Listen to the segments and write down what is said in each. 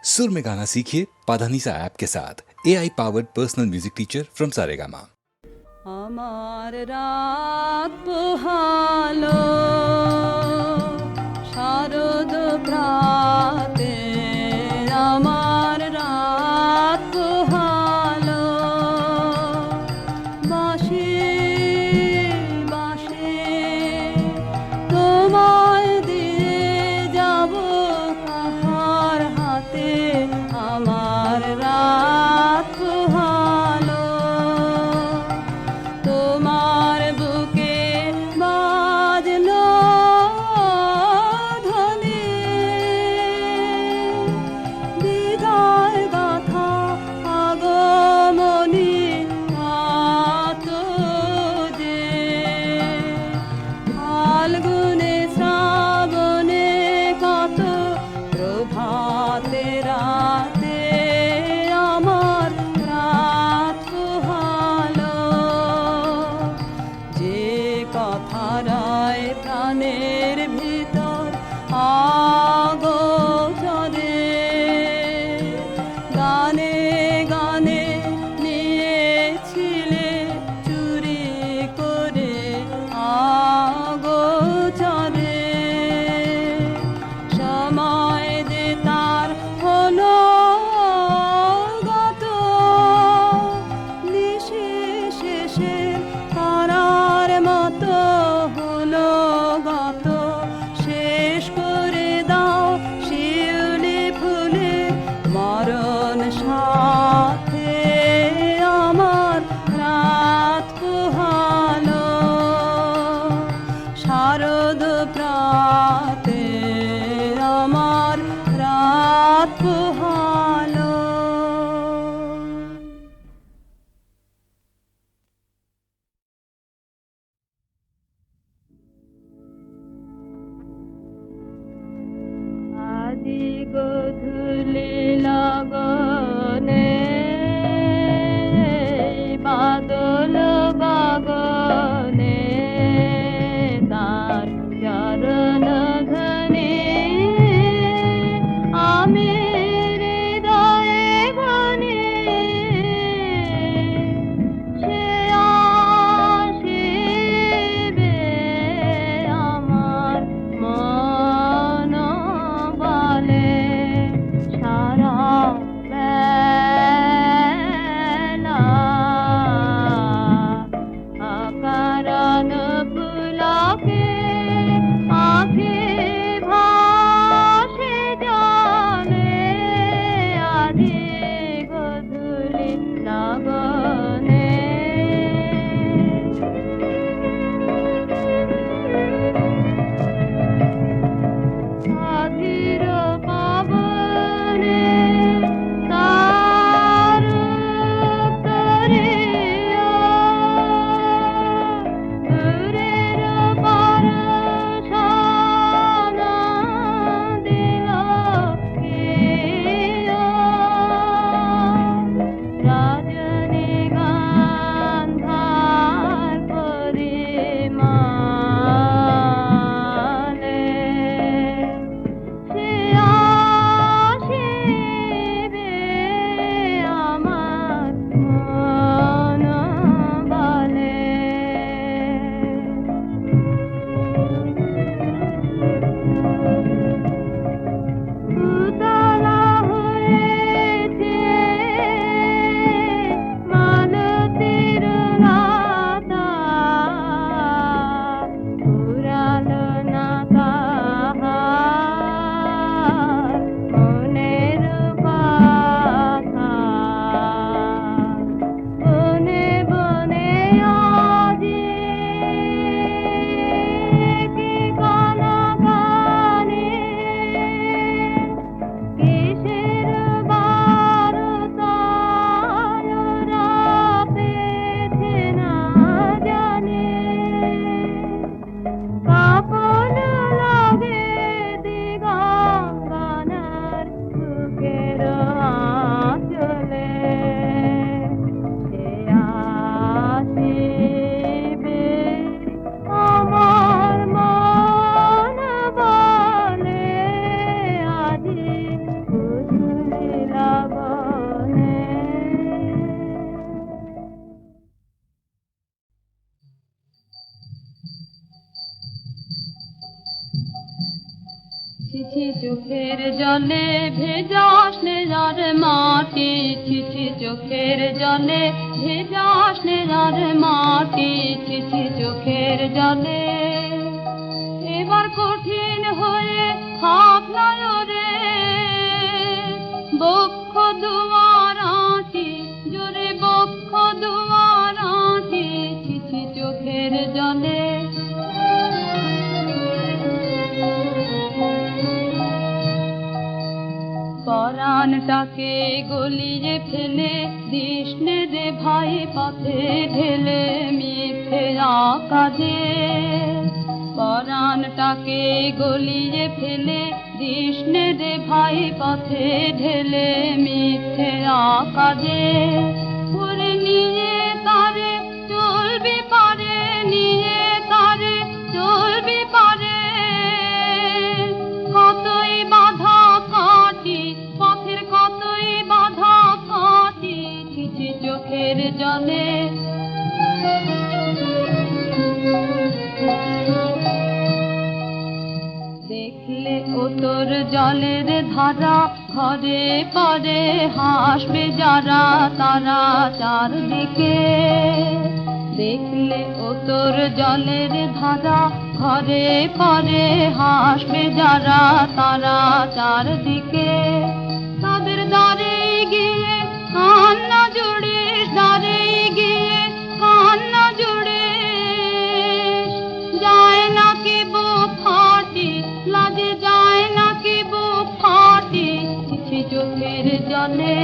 सुर में गाना सीखिए पाधानीसा ऐप के साथ AI powered personal music teacher from Saregama. আমার রাত পোহালো শারদ প্রাতে, আমার রাত পোহালো বাঁশি বাঁশি তোমায় দিয়ে যাব কাহার হাতে, আমার রাত পোহালো তোমার বুকে বাজলো ধ্বনি বিদায় গাথা আগমনী আত যে ফাল্গুনে শ্রাবণে কত প্রভাতে রাতে আমার রাত পোহালো যে কথারায় প্রাণের ভিতর আগোচরে গানে গানে নিয়েছিলে চুরি করে আগোচরে সময় যে তার হলো গত নিশি শেষে তারার মতো হলো গত, শেষ করে দাও শিউলি ফুলে মরণ সাথে আমার রাত পোহালো শারদ প্রাতে, আমার রাত পোহালো। আজি গধূলি লগনে বাদল গগনে তার চরণ ধ্বনি আমি হৃদয়ে গনে, সে আসিবে আমার মন বলে সারা জলে ভেজাস নে যার মাটি, ছিছি চোখের জলে ভেজাস নে যার মাটি, ছিছি চোখের জলে। এবার কঠিন হয়ে থাক নয়রে, বক্ষ দুয়ার আঁটি, জোরে বক্ষ দুয়ার আঁটি, ছিছি চোখের জলে। পরাণটাকে গলিয়ে ফেলে দিসনে রে ভাই পথে ঢেলে, মিথ্যে কাজে। পরাণটাকে গলিয়ে ফেলে দিসনে রে ভাই পথে ঢেলে, মিথ্যে কাজে। ওরে নিয়ে তারে চলবি পারে, নিয়ে তারে চলবি পারে, কতই বাধা কাটি পথের, কতই বাধা কাটি, ছিছি চোখের জলে। দেখলে ও তোর জলের ধারা, ঘরে পরে হাসবে যারা তারা চারদিকে। দেখলে ও তোর জলের ধারা, ঘরে পরে হাসবে যারা তারা চারদিকে। তাদের দ্বারে গিয়ে কান্না জুড়িস, দ্বারে গিয়ে কান্না জুড়িস, যায় না কি বুক ফাটি, লাজে যায় না কি বুক ফাটি, ছিছি চোখের জলে।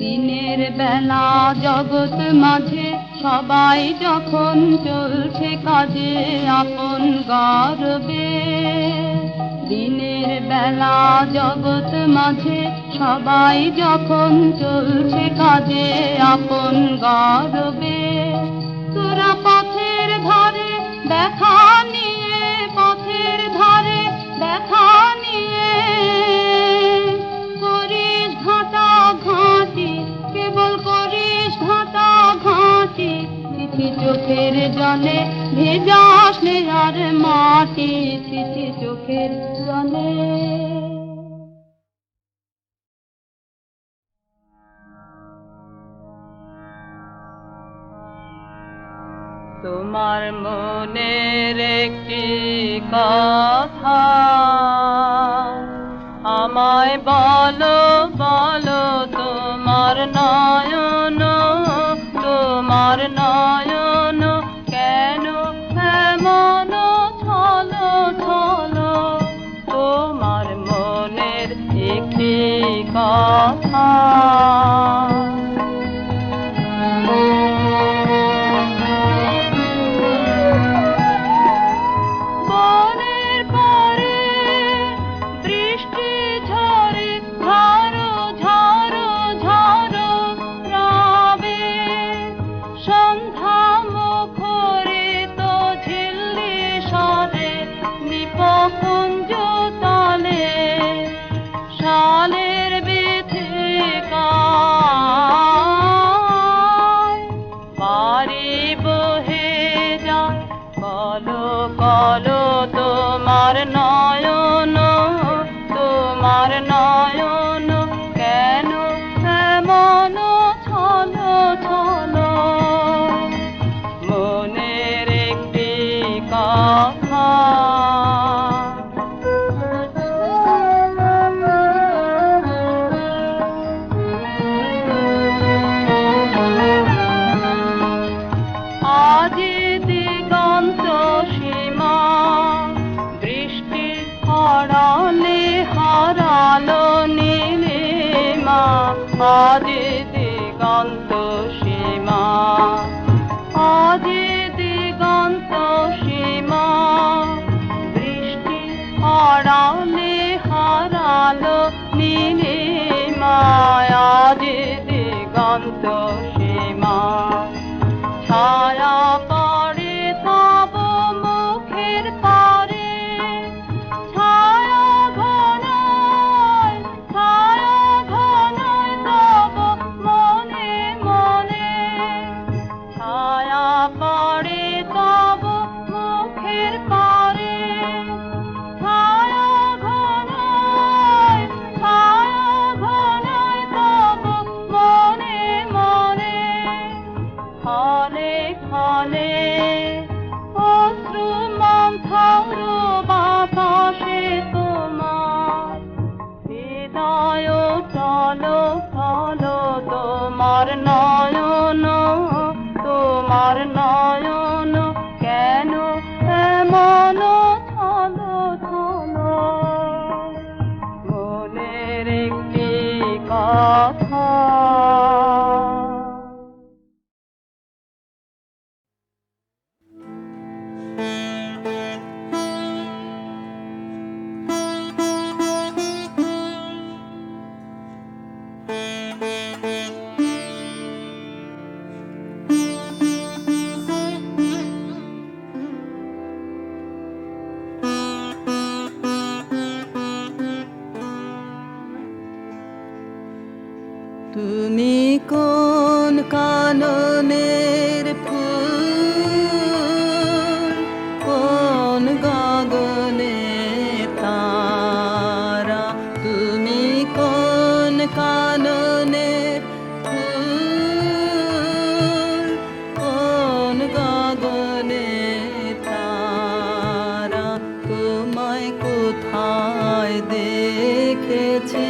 দিনের বেলা জগৎ মাঝে সবাই যখন চলছে কাজে আপন গর্বে, দিনের বেলা জগৎ মাঝে সবাই যখন চলছে কাজে আপন গর্বে। তোরা পথের ধারে দেখা নিয়ে, পথের ধারে দেখা নিয়ে, করিস ঘাটা ঘাঁটি, কেবল করিস ঘাটা ঘাঁটি, ছিছি চোখের জলে ভেজাস নে আর মাটি, ছিছি চোখের জলে। তোমার মনের একটি কথা আমায় বলো, বলো তোমার নয়ন, তোমার নয়ন কেন এমন ছলো ছলো, তোমার মনের একটি কথা। বলো তোমার নয়ন, তোমার নয়ন কেন এমন ছলো ছলো, মনের একটি কথা। আজ দিগন্ত সীমা বৃষ্টি হারালে হারালো নীলিমা, আজ দিগন্ত সীমা, আজ দিগন্ত সীমা বৃষ্টি হারালে হারালো নীলিমা, আজ দিগন্ত সীমা। ছায়া পড়ে তব মুখের পারে, ছায়া ঘনায় তব মনে মনে, ছায়া পড়ে তব কাননের ফুল, কোন গগনে তারা, তুমি কোন কাননের ফুল, কোন গগনে তারা, তোমায় কোথায় দেখেছি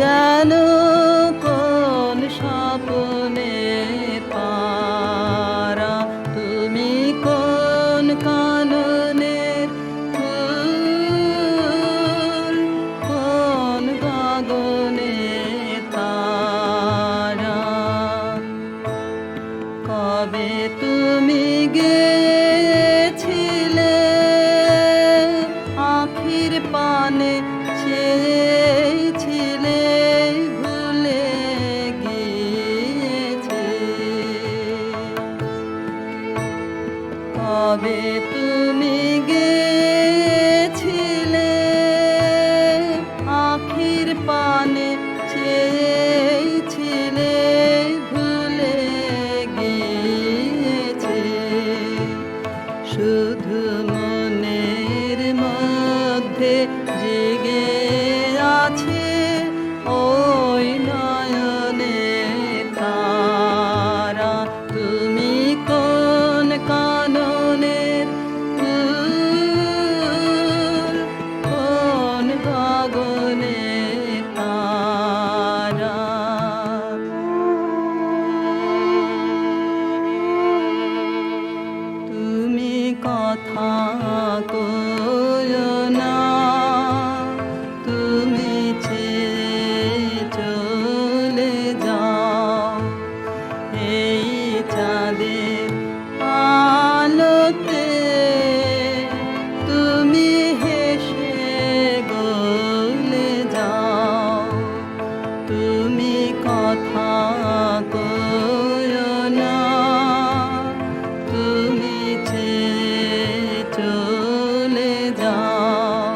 যেন কোন স্বপ্নে পারা, তুমি কোন কাননের ফুল, কোন গগনে তারা। কবে তুমি গেছিলে আখির পানে চেয়েছিলে, ভুলে গিয়েছে। কবে তুমি গেছিলে আখির পানে চেয়েছিলে, ভুলে গিয়েছে। শুধু মনের মধ্যে জেগে আছে ওই নয়নে তারা, তুমি কোন কাননের ফুল, কোন গগনে তারা। তুমি কথা কয়ো না, তুমি ছেড়ে চলে যাও এই চাঁদের আলোতে, তুমি হেসে গলে যাও। তুমি কথা কয়ো না, তুমি ছেড়ে চলে যাও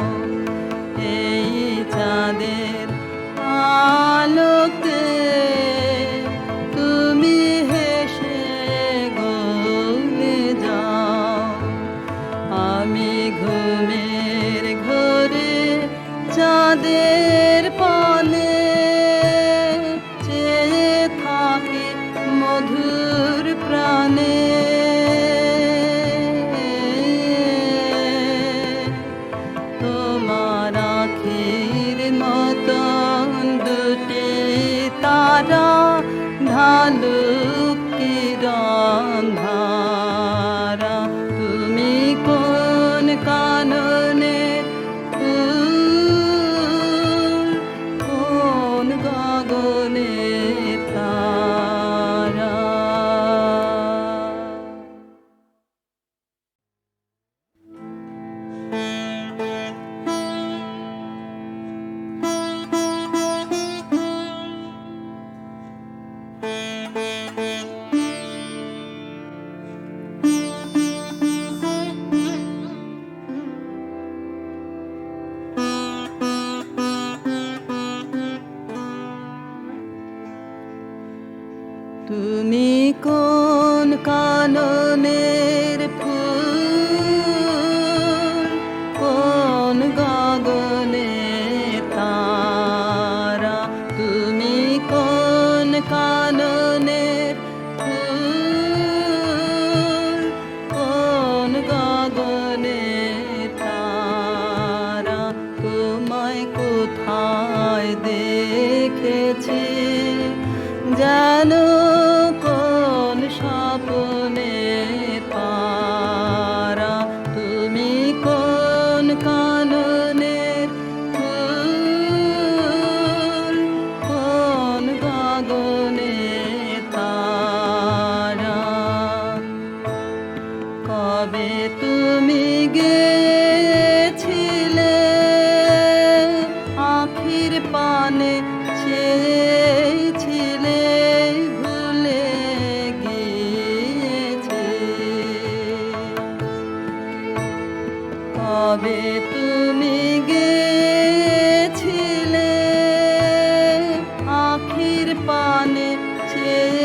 এই চাঁদের আলোতে, তুমি হেসে গলে যাও। আমি ঘুমের ঘোরে চাঁদের পানে চেয়ে থাকি মধুর প্রাণে, তোমার আখির মতন দুটি তারা ঢালুক কিরণ ধারা, তুমি কোন কাননের ফুল, কোন গগনে তারা। তুমি কোন কাননের ফুল, কোন গগনে তারা, তুমি কোন কাননের ফুল, কোন গগনে তারা, তোমায় কোথায় দেখেছি যেন কোন স্বপ্নে পারা, তুমি কোন কাননের ফুল, কোন গগনে তারা। কবে তুমি গেছিলে আখির পানে চেয়েছিলে, ভুলে গিয়েছে। কবে তুমি গেছিলে আখির পানে চেয়ে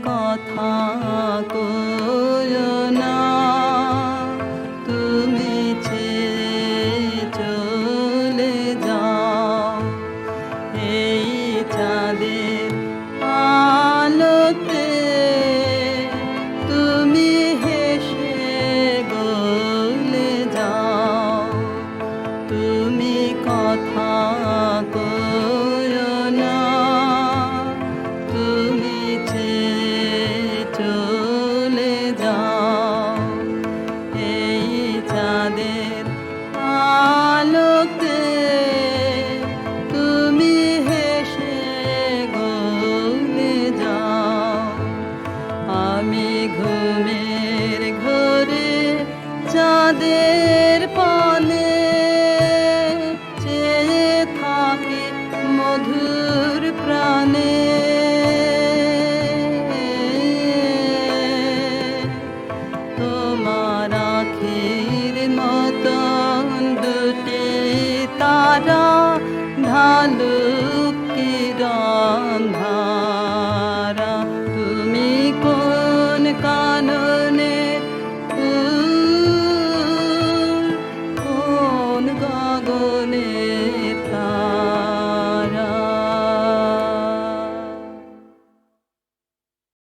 কথা কইও না, তুমি ছেড়ে চলে যাও। এই চাঁদের আলোতে তুমি হেসে গলে যাও। তুমি কথা কইও না, তুমি ছেড়ে চলে যাও। এই চাঁদের আলোতে তুমি হেসে গলে যাও। আমি ঘুমের ঘরে চাঁদের পানে চেয়ে থাকি মধুর প্রাণে। তোমার আখির মতন দুটি তারা ঢালুক কিরণ